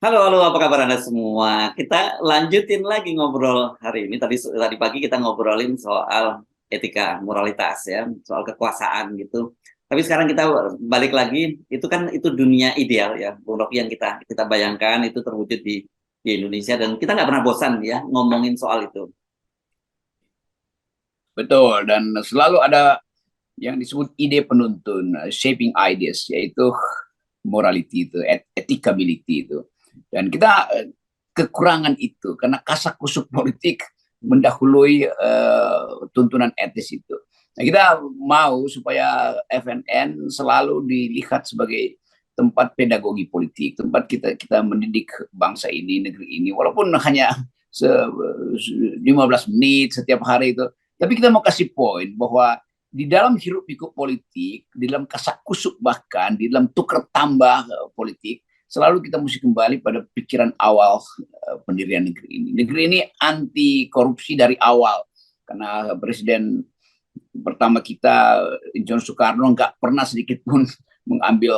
Halo, halo, apa kabar Anda semua? Kita lanjutin lagi ngobrol hari ini. Tadi pagi kita ngobrolin soal etika, moralitas ya, soal kekuasaan gitu. Tapi sekarang kita balik lagi, itu dunia ideal ya, Bung Rocky, yang kita bayangkan itu terwujud di Indonesia, dan kita nggak pernah bosan ya ngomongin soal itu. Betul, dan selalu ada yang disebut ide penuntun, shaping ideas, yaitu morality itu, ethicability itu. Dan kita kekurangan itu karena kasak-kusuk politik mendahului tuntunan etis itu. Nah, kita mau supaya FNN selalu dilihat sebagai tempat pedagogi politik, tempat kita mendidik bangsa ini, negeri ini, walaupun hanya 15 menit setiap hari itu. Tapi kita mau kasih poin bahwa di dalam hiruk pikuk politik, di dalam kasak kusuk, bahkan di dalam tukar tambah politik, selalu kita mesti kembali pada pikiran awal pendirian negeri ini. Negeri ini anti korupsi dari awal, karena presiden pertama kita, John Soekarno, nggak pernah sedikit pun mengambil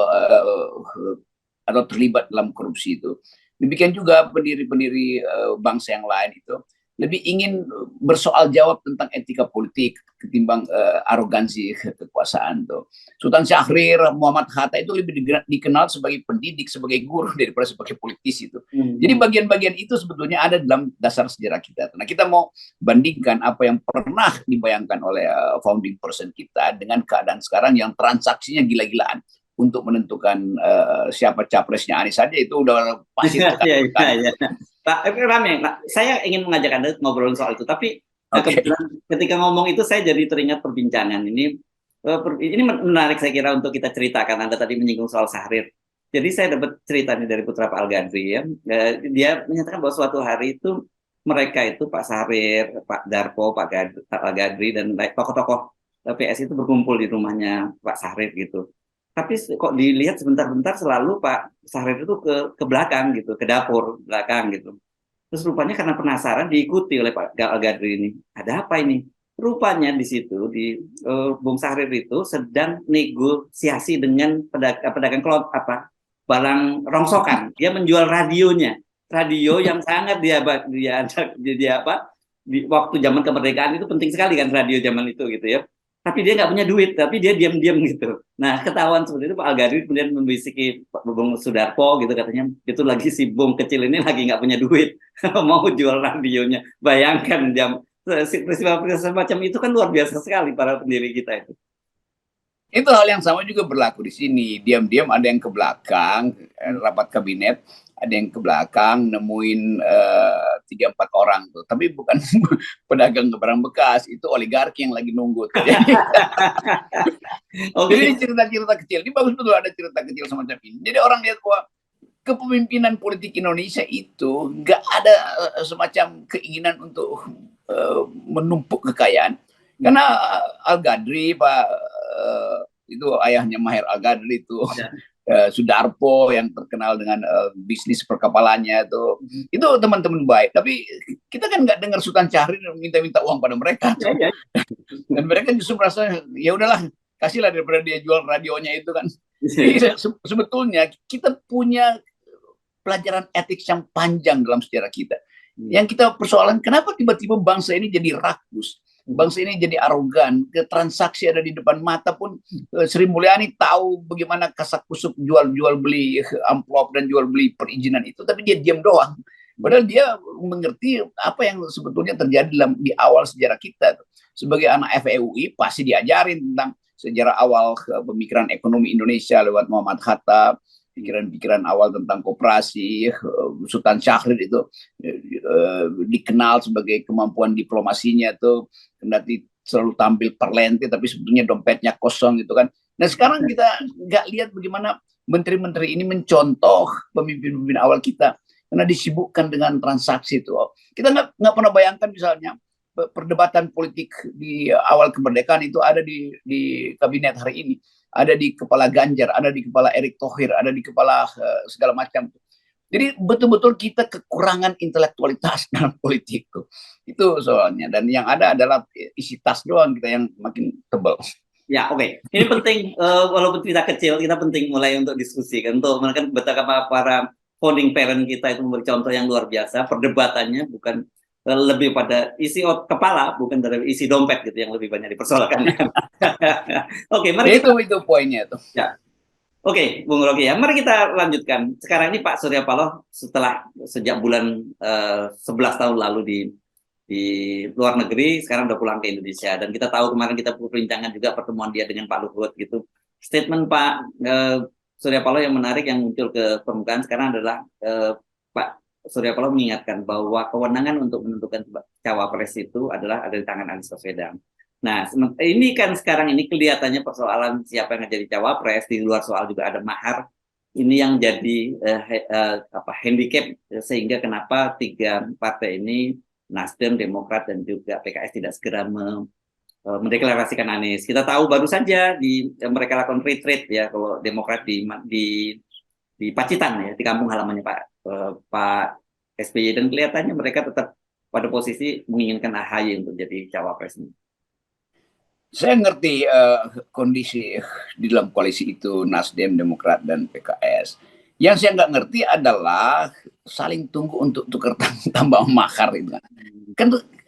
atau terlibat dalam korupsi itu. Demikian juga pendiri-pendiri bangsa yang lain itu lebih ingin bersoal jawab tentang etika politik ketimbang arogansi kekuasaan tuh. Sultan Syahrir, Muhammad Hatta itu lebih dikenal sebagai pendidik, sebagai guru daripada sebagai politisi itu. Jadi bagian-bagian itu sebetulnya ada dalam dasar sejarah kita. Nah, kita mau bandingkan apa yang pernah dibayangkan oleh founding person kita dengan keadaan sekarang yang transaksinya gila-gilaan untuk menentukan siapa capresnya Anies saja itu udah pasti Iya, iya, iya. Pak Rame, saya ingin mengajak Anda ngobrolin soal itu, tapi kebetulan ketika ngomong itu saya jadi teringat perbincangan ini. Ini menarik saya kira untuk kita ceritakan. Anda tadi menyinggung soal Syahrir. Jadi saya dapat cerita nih dari putra Pak Al-Ghazri ya. Dia menyatakan bahwa suatu hari itu mereka itu Pak Syahrir, Pak Darpo, Pak Al-Ghazri dan tokoh-tokoh PS itu berkumpul di rumahnya Pak Syahrir gitu. Tapi kok dilihat sebentar-bentar selalu Pak Syahrir itu ke belakang gitu, ke dapur belakang gitu. Terus rupanya karena penasaran diikuti oleh Pak Al-Ghazri ini. Ada apa ini? Rupanya di situ Bung Syahrir itu sedang negosiasi dengan pedagang barang rongsokan. Dia menjual radionya, radio yang sangat dia apa di waktu zaman kemerdekaan itu penting sekali kan radio zaman itu gitu ya. Tapi dia nggak punya duit, tapi dia diam-diam gitu. Nah, ketahuan seperti itu Pak Al-Ghazri kemudian membisiki Pak Bung Sudarpo gitu, katanya itu lagi si Bung kecil ini lagi nggak punya duit mau jual radionya. Bayangkan peristiwa semacam itu kan luar biasa sekali para pendiri kita itu. Itu hal yang sama juga berlaku di sini. Diam-diam ada yang ke belakang, rapat kabinet, ada yang ke belakang nemuin 3-4 orang tuh. Tapi bukan pedagang barang bekas, itu oligarki yang lagi nunggu. Jadi ini cerita-cerita kecil. Ini bagus betul ada cerita kecil semacam ini. Jadi orang lihat bahwa kepemimpinan politik Indonesia itu nggak ada semacam keinginan untuk menumpuk kekayaan. Karena Al-Ghazri, Pak itu ayahnya Maher Al-Ghazri itu, Sudarpo yang terkenal dengan bisnis perkapalannya itu teman-teman baik. Tapi kita kan nggak dengar Sultan Syahrir minta-minta uang pada mereka. Dan mereka justru merasa ya udahlah, kasihlah daripada dia jual radionya itu kan. Jadi, sebetulnya kita punya pelajaran etik yang panjang dalam sejarah kita. Yang kita persoalan, kenapa tiba-tiba bangsa ini jadi rakus? Bangsa ini jadi arogan, ke transaksi ada di depan mata pun Sri Mulyani tahu bagaimana kasak kusuk jual beli amplop dan jual beli perizinan itu, tapi dia diam doang. Padahal dia mengerti apa yang sebetulnya terjadi di awal sejarah kita. Sebagai anak FEUI pasti diajarin tentang sejarah awal pemikiran ekonomi Indonesia lewat Muhammad Hatta, pikiran-pikiran awal tentang koperasi. Sultan Syahrir itu dikenal sebagai kemampuan diplomasinya tuh, kendati selalu tampil perlente tapi sebetulnya dompetnya kosong gitu kan. Nah sekarang kita nggak lihat bagaimana menteri-menteri ini mencontoh pemimpin-pemimpin awal kita karena disibukkan dengan transaksi itu. Kita nggak pernah bayangkan misalnya perdebatan politik di awal kemerdekaan itu ada di kabinet hari ini, ada di kepala Ganjar, ada di kepala Erick Thohir, ada di kepala segala macam. Jadi betul-betul kita kekurangan intelektualitas dalam politik itu soalnya. Dan yang ada adalah isi tas doang kita yang makin tebal. Ya, oke. Ini penting, walaupun kita kecil, kita penting mulai untuk diskusi kan, untuk menekan betapa para founding parent kita itu memberi contoh yang luar biasa, perdebatannya bukan lebih pada isi kepala, bukan dari isi dompet gitu yang lebih banyak dipersoalkan. Oke, mari kita itu poinnya tuh. ya. Oke, Bung Rocky ya. Mari kita lanjutkan. Sekarang ini Pak Surya Paloh setelah sejak bulan 11 tahun lalu di luar negeri, sekarang udah pulang ke Indonesia. Dan kita tahu kemarin kita perbincangan juga pertemuan dia dengan Pak Luhut gitu. Statement Pak Surya Paloh yang menarik yang muncul ke permukaan sekarang adalah Pak Surya Paloh mengingatkan bahwa kewenangan untuk menentukan cawapres itu adalah ada di tangan Anies Baswedan. Nah, ini kan sekarang ini kelihatannya persoalan siapa yang jadi cawapres, di luar soal juga ada mahar. Ini yang jadi handicap sehingga kenapa tiga partai ini, Nasdem, Demokrat, dan juga PKS tidak segera mendeklarasikan Anies. Kita tahu baru saja mereka lakukan retreat ya, kalau Demokrat di Pacitan ya, di kampung halamannya Pak SBY, dan kelihatannya mereka tetap pada posisi menginginkan AHY untuk jadi cawapres. Saya ngerti kondisi di dalam koalisi itu Nasdem, Demokrat, dan PKS. Yang saya nggak ngerti adalah saling tunggu untuk tukar tambah mahar itu kan.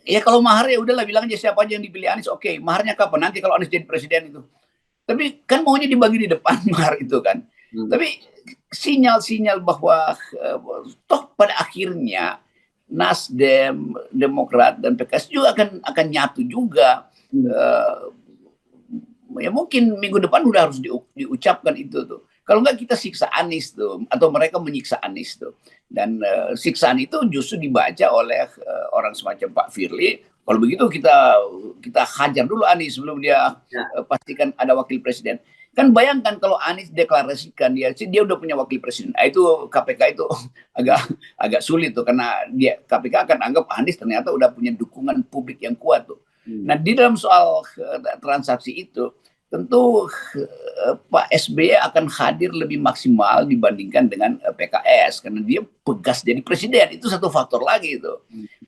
Ya kalau mahar ya udahlah, bilang aja siapa aja yang dipilih Anies, oke. Maharnya kapan? Nanti kalau Anies jadi presiden itu. Tapi kan maunya dibagi di depan mahar itu kan. Tapi sinyal-sinyal bahwa toh pada akhirnya Nasdem, Demokrat, dan PKS juga akan nyatu juga. Ya mungkin minggu depan udah harus diucapkan itu tuh. Kalau nggak kita siksa Anies tuh, atau mereka menyiksa Anies tuh. Dan siksaan itu justru dibaca oleh orang semacam Pak Firly. Kalau begitu kita hajar dulu Anies sebelum dia pastikan ada wakil presiden. Kan bayangkan kalau Anies deklarasikan dia udah punya wakil presiden. Itu KPK itu agak sulit tuh, karena KPK akan anggap Anies ternyata udah punya dukungan publik yang kuat tuh. Nah, di dalam soal transaksi itu tentu Pak SBY akan hadir lebih maksimal dibandingkan dengan PKS karena dia pegas jadi presiden. Itu satu faktor lagi itu.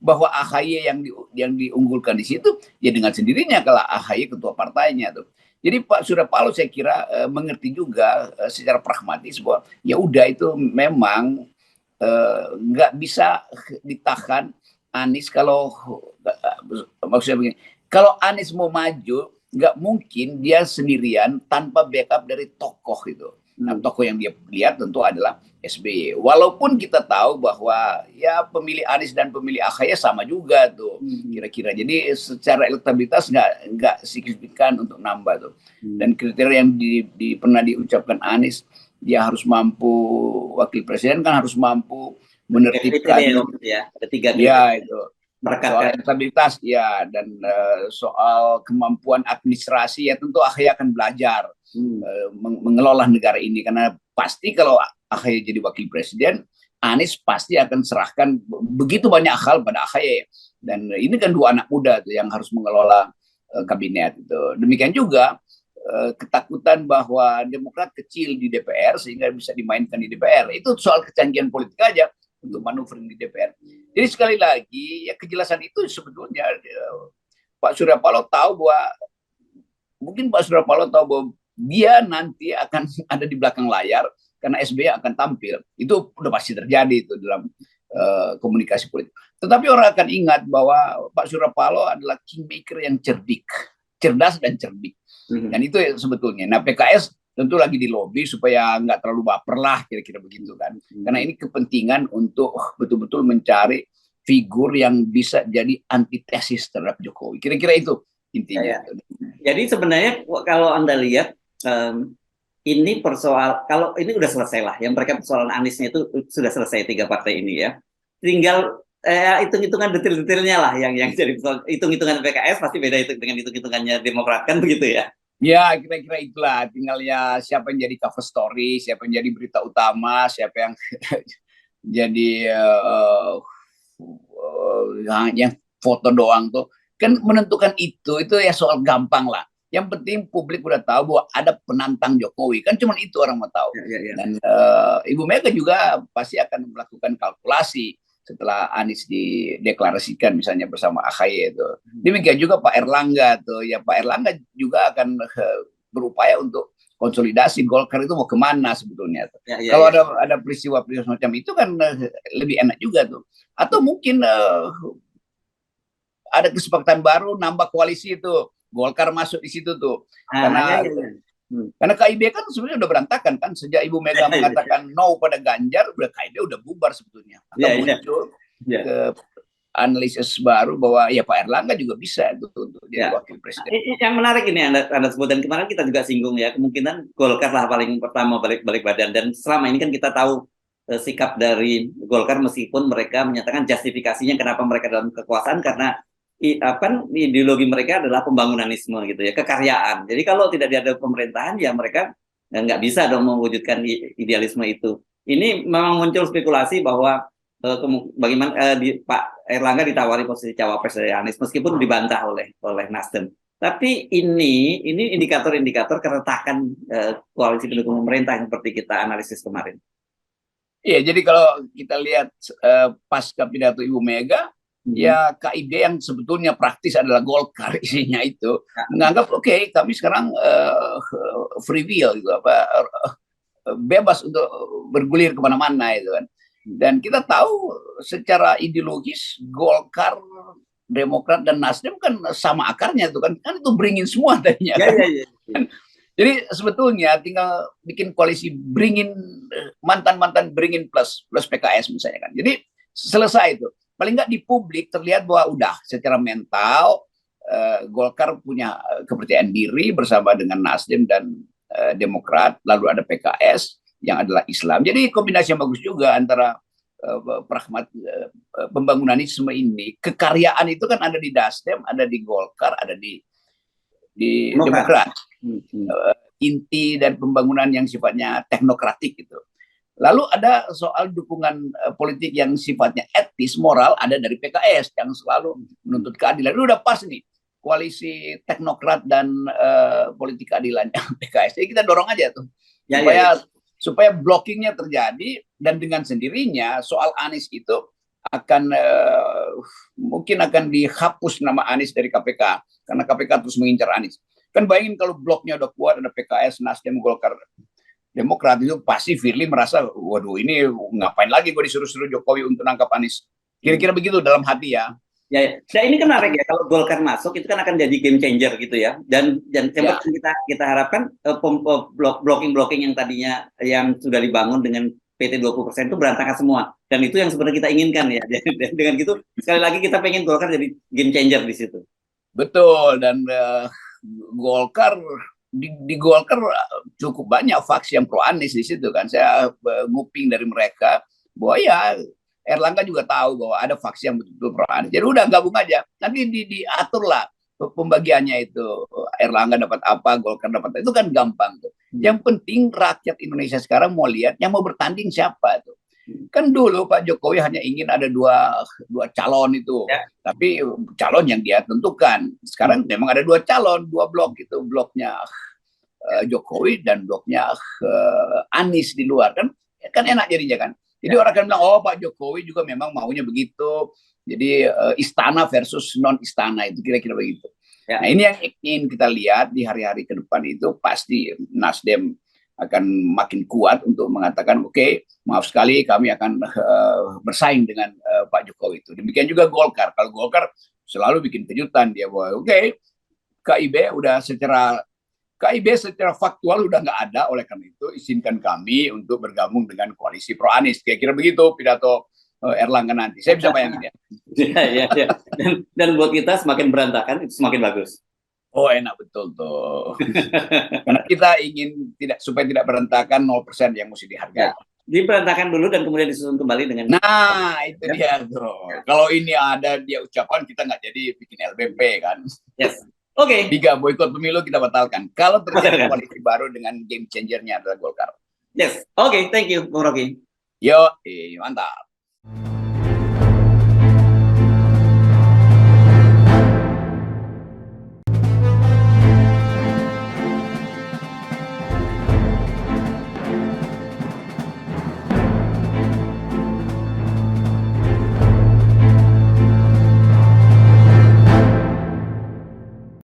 Bahwa AHY yang diunggulkan di situ ya dengan sendirinya kalau AHY ketua partainya tuh. Jadi Pak Surya Paloh saya kira mengerti juga secara pragmatis bahwa ya udah itu memang nggak bisa ditahan Anies. Kalau maksudnya begini, kalau Anies mau maju nggak mungkin dia sendirian tanpa backup dari tokoh itu. Nah, tokoh yang dia lihat tentu adalah SBY. Walaupun kita tahu bahwa ya pemilih Anies dan pemilih AHY sama juga tuh kira-kira. Jadi secara elektabilitas nggak signifikan untuk nambah tuh. Dan kriteria yang pernah diucapkan Anies, dia harus mampu, wakil presiden kan harus mampu menertibkan ya, ada tiga ya itu soal elektabilitas ya, dan soal kemampuan administrasi ya tentu AHY akan belajar mengelola negara ini, karena pasti kalau AHY jadi wakil presiden, Anies pasti akan serahkan begitu banyak hal pada AHY, dan ini kan dua anak muda tuh yang harus mengelola kabinet itu. Demikian juga ketakutan bahwa Demokrat kecil di DPR sehingga bisa dimainkan di DPR, itu soal kecanggihan politik aja untuk manuver di DPR. Jadi sekali lagi ya kejelasan itu sebetulnya Pak Surya Paloh tahu bahwa mungkin Pak Surya Paloh tahu bahwa dia nanti akan ada di belakang layar karena SBY akan tampil. Itu udah pasti terjadi itu dalam komunikasi politik. Tetapi orang akan ingat bahwa Pak Surya Paloh adalah kingmaker yang cerdas dan cerdik. Dan itu sebetulnya. Nah, PKS tentu lagi di lobby supaya nggak terlalu baper lah, kira-kira begitu kan. Karena ini kepentingan untuk betul-betul mencari figur yang bisa jadi antitesis terhadap Jokowi. Kira-kira itu intinya. Jadi sebenarnya kalau Anda lihat ini kalau ini udah selesai lah. Yang mereka persoalan Aniesnya itu sudah selesai tiga partai ini ya. Tinggal hitung-hitungan detail-detailnya lah yang jadi hitung-hitungan PKS pasti beda itu dengan hitung-hitungannya Demokrat kan begitu ya. Ya kira-kira itulah, tinggal ya siapa yang jadi cover story, siapa yang jadi berita utama, siapa yang jadi yang foto doang tuh kan menentukan itu ya soal gampang lah. Yang penting publik udah tahu bahwa ada penantang Jokowi, kan cuma itu orang mau tahu. Dan Ibu Mega juga pasti akan melakukan kalkulasi setelah Anies dideklarasikan misalnya bersama AHY itu. Demikian juga Pak Erlangga tuh, ya Pak Erlangga juga akan berupaya untuk konsolidasi Golkar itu mau kemana sebetulnya. Kalau ada peristiwa-peristiwa semacam itu kan lebih enak juga tuh. Atau mungkin ada kesepakatan baru nambah koalisi itu, Golkar masuk di situ tuh. Karena KIB kan sebenarnya udah berantakan kan sejak Ibu Mega mengatakan no pada Ganjar, udah KIB udah bubar sebetulnya. Atau muncul ke analisis baru bahwa ya Pak Erlangga juga bisa itu untuk jadi wakil presiden. Yang menarik ini Anda sebut, dan kemarin kita juga singgung ya, kemungkinan Golkar lah paling pertama balik badan, dan selama ini kan kita tahu sikap dari Golkar meskipun mereka menyatakan justifikasinya kenapa mereka dalam kekuasaan karena ideologi mereka adalah pembangunanisme gitu ya, kekaryaan. Jadi kalau tidak ada pemerintahan ya mereka nggak bisa dong mewujudkan idealisme itu. Ini memang muncul spekulasi bahwa bagaimana Pak Erlangga ditawari posisi cawapres dari Anies meskipun dibantah oleh Nasdem. Tapi ini indikator-indikator keretakan koalisi pendukung pemerintah seperti kita analisis kemarin. Iya, jadi kalau kita lihat pasca pidato Ibu Mega, ya KIB yang sebetulnya praktis adalah Golkar isinya itu menganggap oke, kami sekarang free will gitu, bebas untuk bergulir kemana-mana itu kan. Dan kita tahu secara ideologis Golkar, Demokrat dan Nasdem kan sama akarnya itu kan itu beringin semua tadinya. Jadi sebetulnya tinggal bikin koalisi beringin mantan beringin plus PKS misalnya kan. Jadi selesai itu. Paling nggak di publik terlihat bahwa udah secara mental Golkar punya kepercayaan diri bersama dengan Nasdem dan Demokrat, lalu ada PKS yang adalah Islam. Jadi kombinasi yang bagus juga antara pembangunanisme ini. Kekaryaan itu kan ada di Nasdem, ada di Golkar, ada di Demokrat. Inti dan pembangunan yang sifatnya teknokratik gitu. Lalu ada soal dukungan politik yang sifatnya etis, moral, ada dari PKS yang selalu menuntut keadilan. Itu udah pas nih, koalisi teknokrat dan politik keadilannya PKS. Jadi kita dorong aja tuh, supaya blockingnya terjadi, dan dengan sendirinya soal Anies itu mungkin akan dihapus nama Anies dari KPK, karena KPK terus mengincar Anies. Kan bayangin kalau bloknya udah kuat, ada PKS, Nasdem, Golkar, Demokrat, itu pasti Firly merasa, waduh ini ngapain lagi gue disuruh-suruh Jokowi untuk nangkap Anies. Kira-kira begitu dalam hati ya. Ya, ini kan menarik ya, kalau Golkar masuk itu kan akan jadi game changer gitu ya. Dan kita harapkan blocking yang tadinya yang sudah dibangun dengan PT 20% itu berantakan semua. Dan itu yang sebenarnya kita inginkan ya. Dengan gitu sekali lagi kita pengen Golkar jadi game changer di situ. Betul, dan Golkar di Golkar cukup banyak faksi yang pro Anies di situ kan. Saya nguping dari mereka bahwa ya Erlangga juga tahu bahwa ada faksi yang betul-betul pro Anies. Jadi udah gabung aja. Nanti diatur lah pembagiannya itu. Erlangga dapat apa, Golkar dapat apa. Itu kan gampang tuh. Yang penting rakyat Indonesia sekarang mau lihat yang mau bertanding siapa tuh. Kan dulu Pak Jokowi hanya ingin ada dua calon itu, tapi calon yang dia tentukan. Sekarang memang ada dua calon, dua blok itu, bloknya Jokowi dan bloknya Anies di luar kan enak jadinya kan. Jadi orang kan bilang oh Pak Jokowi juga memang maunya begitu. Jadi istana versus non istana itu kira-kira begitu. Nah ini yang ingin kita lihat di hari-hari ke depan itu pasti Nasdem akan makin kuat untuk mengatakan oke, maaf sekali kami akan bersaing dengan Pak Jokowi itu. Demikian juga Golkar. Kalau Golkar selalu bikin kejutan dia bahwa oke, KIB secara faktual udah nggak ada, oleh karena itu izinkan kami untuk bergabung dengan koalisi pro Anies. Kira-kira begitu pidato Erlangga nanti. Saya bisa bayangin ya. Dan buat kita semakin berantakan itu semakin bagus. Oh enak betul tuh. Karena kita ingin supaya tidak berantakan 0% yang mesti dihargai. Diberantakan dulu dan kemudian disusun kembali dengan. Nah itu dia tuh. Kalau ini ada dia ucapan kita nggak jadi bikin LBP kan. Yes. Oke. 3 boikot pemilu kita batalkan. Kalau terjadi koalisi baru dengan game changernya adalah Golkar. Yes. Oke. Thank you, Bung Rocky. Yo, mantap.